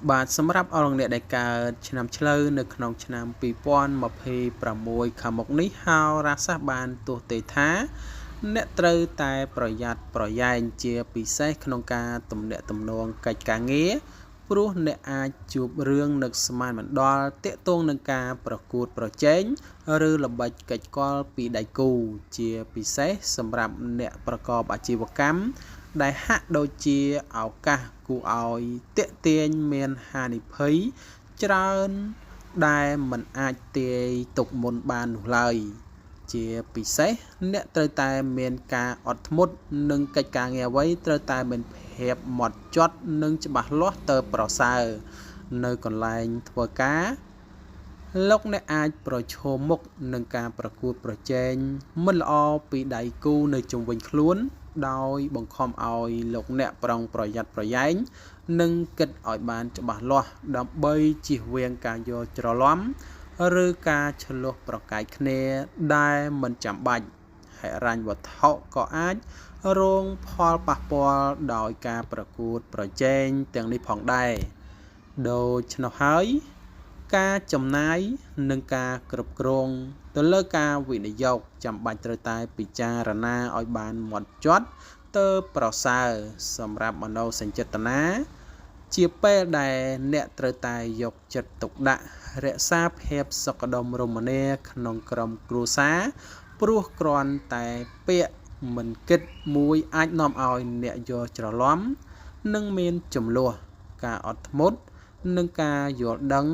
បាទសម្រាប់អរអ្នកដែលកើតឆ្នាំឆ្លូវនៅក្នុងឆ្នាំ2026ខាងមុខនេះហោរាសាស្ត្របានទស្សន៍ទេថាអ្នកត្រូវតែប្រយ័ត្នប្រយែងជាពិសេសក្នុងការទំនាក់ទំនងកិច្ចការងារព្រោះអ្នកអាចជួបរឿងនឹកស្មានមិនដល់ទាក់ទងនឹងការប្រកួតប្រជែងឬល្បិចកិច្ចកលពីដៃគូជាពិសេសសម្រាប់អ្នកប្រកបអាជីវកម្មដែលហាក់ដូចជាឱកាសគួរឲ្យទាក់ទាញមានហានិភ័យច្រើនដែលមិនអាចទាយទុកមុនបាននោះឡើយជាពិសេសអ្នកត្រូវតែមានការអត់ធ្មត់និងកិច្ចការងារអ្វីត្រូវតែមានភាពហ្មត់ចត់និងច្បាស់លាស់ទៅប្រសើរនៅកន្លែងធ្វើការលោកអ្នកអាចប្រឈមមុខនឹងការប្រកួតប្រជែងមិនល្អពីដៃគូនៅជុំវិញខ្លួនដោយបង្ខំឲ្យលោកអ្នកប្រុងប្រយ័ត្នប្រយែងនិងគិតឲ្យបានច្បាស់លាស់ដើម្បីជៀសវាងការយល់ច្រឡំឬការឆ្លោះប្រកែកគ្នាដែលមិនចាំបាច់ហិរញ្ញវត្ថុក៏អាចរងផលប៉ះពាល់ដោយការប្រកួតប្រជែងទាំងនេះផងដែរដូច្នោះហើយការចំណាយនិងការគ្រប់គ្រងទៅលើការវិនិយោគចាំបាច់ត្រូវតែពិចារណាឲ្យបានហ្មត់ចត់ទៅប្រសើរសម្រាប់មនោសញ្ចេតនាជាពេលដែលអ្នកត្រូវតែយកចិត្តទុកដាក់រក្សាភាពសុខដុមរមនាក្នុងក្រុមគ្រួសារព្រោះគ្រាន់តែពាក្យមិនគិតមួយអាចនាំឲ្យអ្នកយល់ច្រឡំនិងមានចំនួនការអត់ធ្មត់និងការយល់ដឹង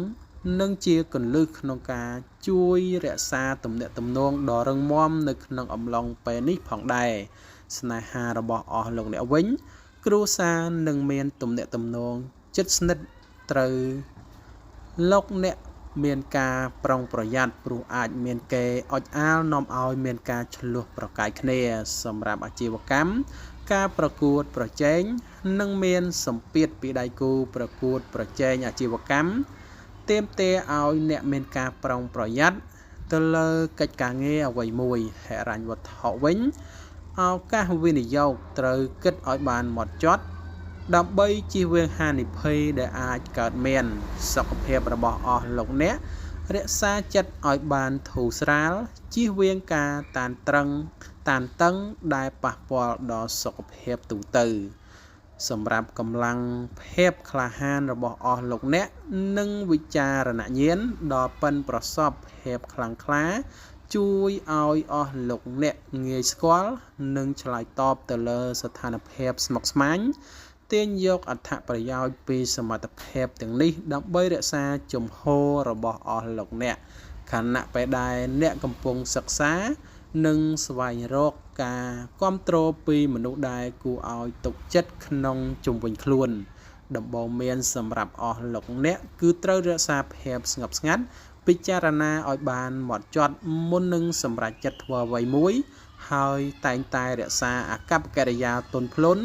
នឹងជាគន្លឹះក្នុងការជួយរក្សាទំនាក់ទំនងដ៏រឹងមាំនៅក្នុងអំឡុងពេលនេះផងដែរស្នេហារបស់អស់លោកអ្នកវិញគ្រួសារនឹងមានទំនាក់ទំនងជិតស្និទ្ធត្រូវលោកអ្នកមានការប្រុងប្រយ័ត្នព្រោះអាចមានគេអុចអាលនាំឲ្យមានការឆ្លោះប្រកែកគ្នាសម្រាប់អាជីវកម្មការប្រកួតប្រជែងនិងមានសម្ពាធពីដៃគូប្រកួតប្រជែងអាជីវកម្មទាមទារឲ្យអ្នកមានការប្រុងប្រយ័ត្នទៅលើកិច្ចការងារអ្វីមួយហិរញ្ញវត្ថុវិញឱកាសវិនិយោគត្រូវគិតឲ្យបានហ្មត់ចត់ដើម្បីជៀសវាងហានិភ័យដែលអាចកើតមានសុខភាពរបស់អស់លោកអ្នករក្សាចិត្តឲ្យបានធូរស្រាលជៀសវាងការតានតឹងដែលប៉ះពាល់ដល់សុខភាពទូទៅសម្រាប់កម្លាំងភាពក្លាហានរបស់អស់លោកអ្នកនិងវិចារណញ្ញាណដ៏ប៉ិនប្រសប់ភាពខ្លាំងក្លាជួយឲ្យអស់លោកអ្នកងាយស្គាល់និងឆ្លើយតបទៅលើស្ថានភាពស្មុគស្មាញទាញយកអត្ថប្រយោជន៍ពីសមត្ថភាពទាំងនេះដើម្បីរក្សាជំហររបស់អស់លោកអ្នកខណៈពេលដែលអ្នកកំពុងសិក្សានិងស្វែងរកការគ្រប់គ្រងពីមនុស្សដែលគួរឲ្យទុកចិត្តក្នុងជុំវិញខ្លួនដំបូងមានសម្រាប់អស់លោកអ្នកគឺត្រូវរក្សាភាពស្ងប់ស្ងាត់ពិចារណាឲ្យបានហ្មត់ចត់មុននឹងសម្រេចចិត្តធ្វើអ្វីមួយហើយតែងតែរក្សាអាកប្បកិរិយាទន់ភ្លន់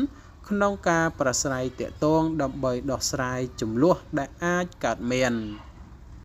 ក្នុងការប្រស្រ័យទាក់ទងដើម្បីដោះស្រាយជម្លោះដែលអាចកើតមាន